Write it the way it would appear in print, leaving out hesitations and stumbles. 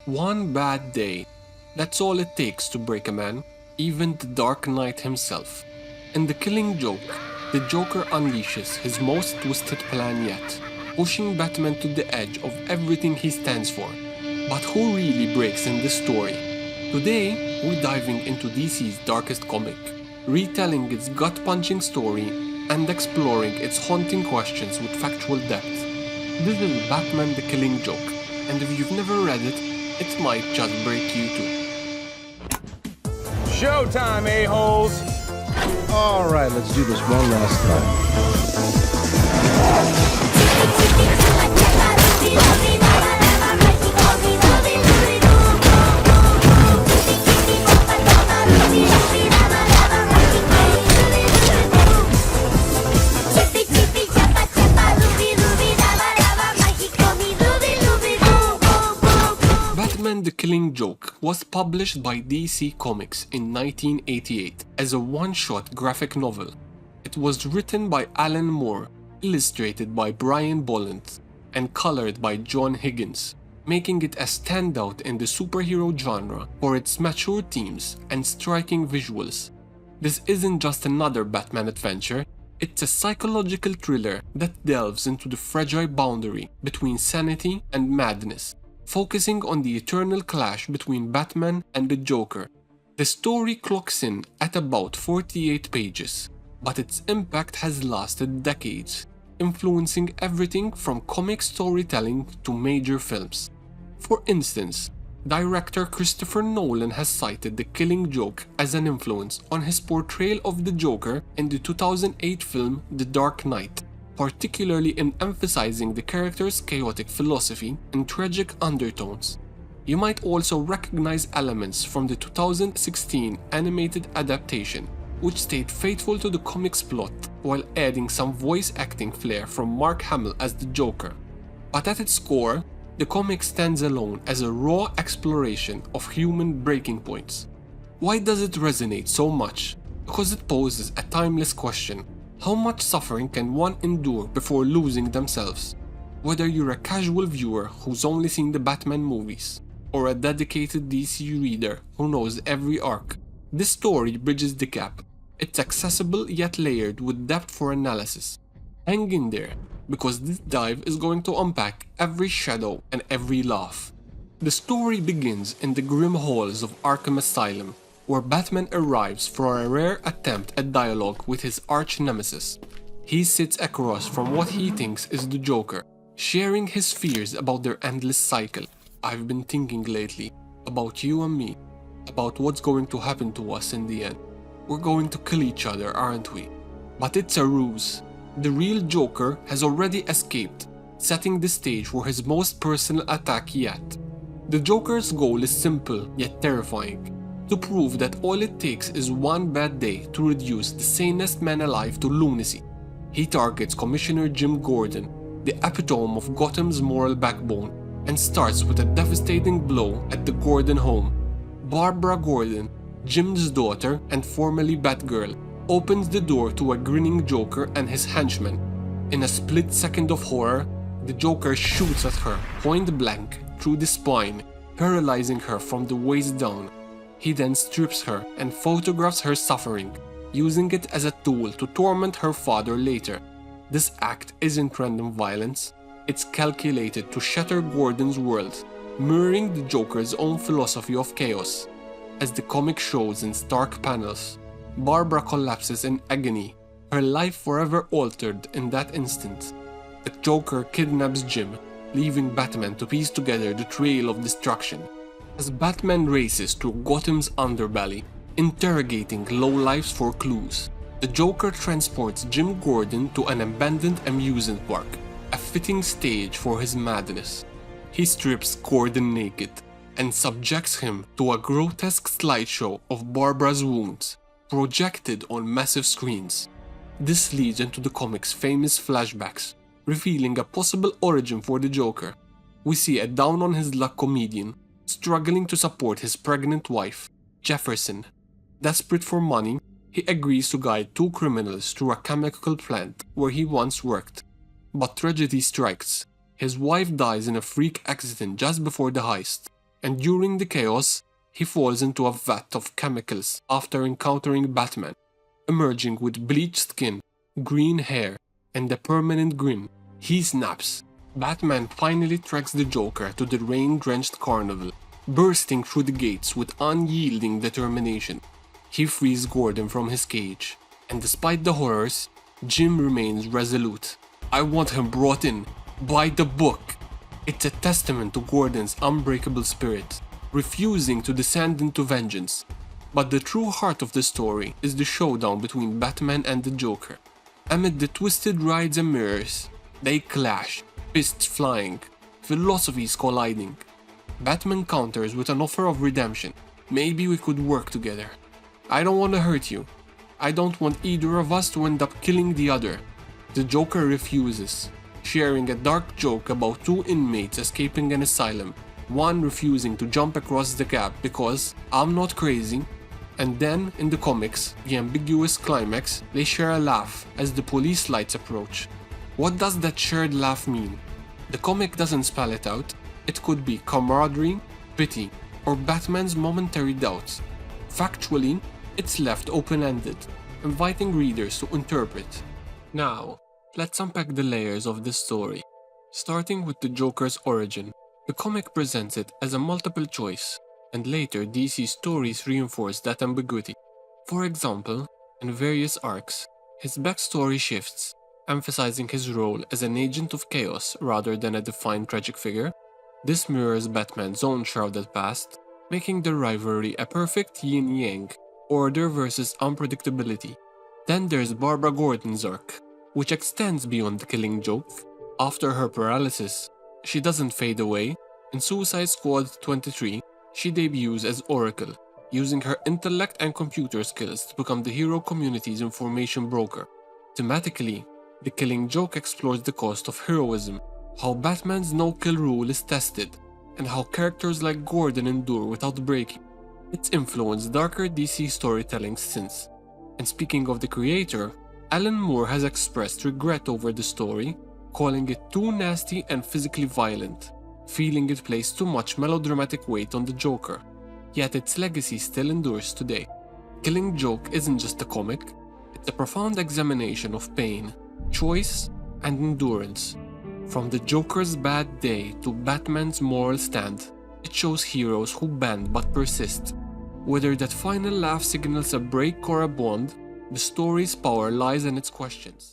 One bad day. That's all it takes to break a man, even the Dark Knight himself. In The Killing Joke, the Joker unleashes his most twisted plan yet, pushing Batman to the edge of everything he stands for. But who really breaks in this story? Today, we're diving into DC's darkest comic, retelling its gut-punching story and exploring its haunting questions with factual depth. This is Batman The Killing Joke, and if you've never read it, it might just break you too. Showtime, a-holes! All right, let's do this one last time. Batman The Killing Joke was published by DC Comics in 1988 as a one-shot graphic novel. It was written by Alan Moore, illustrated by Brian Bolland, and colored by John Higgins, making it a standout in the superhero genre for its mature themes and striking visuals. This isn't just another Batman adventure, it's a psychological thriller that delves into the fragile boundary between sanity and madness, focusing on the eternal clash between Batman and the Joker. The story clocks in at about 48 pages, but its impact has lasted decades, influencing everything from comic storytelling to major films. For instance, director Christopher Nolan has cited The Killing Joke as an influence on his portrayal of the Joker in the 2008 film The Dark Knight, particularly in emphasizing the character's chaotic philosophy and tragic undertones. You might also recognize elements from the 2016 animated adaptation, which stayed faithful to the comic's plot while adding some voice acting flair from Mark Hamill as the Joker. But at its core, the comic stands alone as a raw exploration of human breaking points. Why does it resonate so much? Because it poses a timeless question. How much suffering can one endure before losing themselves? Whether you're a casual viewer who's only seen the Batman movies, or a dedicated DC reader who knows every arc, this story bridges the gap. It's accessible yet layered with depth for analysis. Hang in there, because this dive is going to unpack every shadow and every laugh. The story begins in the grim halls of Arkham Asylum, where Batman arrives for a rare attempt at dialogue with his arch-nemesis. He sits across from what he thinks is the Joker, sharing his fears about their endless cycle. I've been thinking lately about you and me, about what's going to happen to us in the end. We're going to kill each other, aren't we? But it's a ruse. The real Joker has already escaped, setting the stage for his most personal attack yet. The Joker's goal is simple yet terrifying: to prove that all it takes is one bad day to reduce the sanest man alive to lunacy. He targets Commissioner Jim Gordon, the epitome of Gotham's moral backbone, and starts with a devastating blow at the Gordon home. Barbara Gordon, Jim's daughter and formerly Batgirl, opens the door to a grinning Joker and his henchmen. In a split second of horror, the Joker shoots at her point blank through the spine, paralyzing her from the waist down. He then strips her and photographs her suffering, using it as a tool to torment her father later. This act isn't random violence, it's calculated to shatter Gordon's world, mirroring the Joker's own philosophy of chaos. As the comic shows in stark panels, Barbara collapses in agony, her life forever altered in that instant. The Joker kidnaps Jim, leaving Batman to piece together the trail of destruction. As Batman races through Gotham's underbelly, interrogating lowlifes for clues, the Joker transports Jim Gordon to an abandoned amusement park, a fitting stage for his madness. He strips Gordon naked and subjects him to a grotesque slideshow of Barbara's wounds, projected on massive screens. This leads into the comic's famous flashbacks, revealing a possible origin for the Joker. We see a down-on-his-luck comedian struggling to support his pregnant wife, Jefferson. Desperate for money, he agrees to guide two criminals through a chemical plant where he once worked. But tragedy strikes. His wife dies in a freak accident just before the heist. and during the chaos, he falls into a vat of chemicals after encountering Batman, emerging with bleached skin, green hair, and a permanent grin. He snaps. Batman finally tracks the Joker to the rain-drenched carnival, bursting through the gates with unyielding determination. He frees Gordon from his cage, and despite the horrors, Jim remains resolute. I want him brought in, by the book. It's a testament to Gordon's unbreakable spirit, refusing to descend into vengeance. But the true heart of the story is the showdown between Batman and the Joker. Amid the twisted rides and mirrors, they clash, fists flying, philosophies colliding. Batman counters with an offer of redemption. Maybe we could work together. I don't want to hurt you. I don't want either of us to end up killing the other. The Joker refuses, sharing a dark joke about two inmates escaping an asylum, one refusing to jump across the gap because I'm not crazy. And then, in the comics, the ambiguous climax, they share a laugh as the police lights approach. What does that shared laugh mean? The comic doesn't spell it out. It could be camaraderie, pity, or Batman's momentary doubts. Factually, it's left open-ended, inviting readers to interpret. Now, let's unpack the layers of this story. Starting with the Joker's origin, the comic presents it as a multiple choice, and later DC stories reinforce that ambiguity. For example, in various arcs, his backstory shifts, emphasizing his role as an agent of chaos rather than a defined tragic figure. This mirrors Batman's own shrouded past, making the rivalry a perfect yin-yang, order versus unpredictability. Then there's Barbara Gordon's arc, which extends beyond the Killing Joke. After her paralysis, she doesn't fade away. In Suicide Squad 23, she debuts as Oracle, using her intellect and computer skills to become the hero community's information broker. Thematically, The Killing Joke explores the cost of heroism, how Batman's no-kill rule is tested, and how characters like Gordon endure without breaking. It's influenced darker DC storytelling since. And speaking of the creator, Alan Moore has expressed regret over the story, calling it too nasty and physically violent, feeling it placed too much melodramatic weight on the Joker. Yet its legacy still endures today. Killing Joke isn't just a comic, it's a profound examination of pain, choice, and endurance. From the Joker's bad day to Batman's moral stand, it shows heroes who bend but persist. Whether that final laugh signals a break or a bond, the story's power lies in its questions.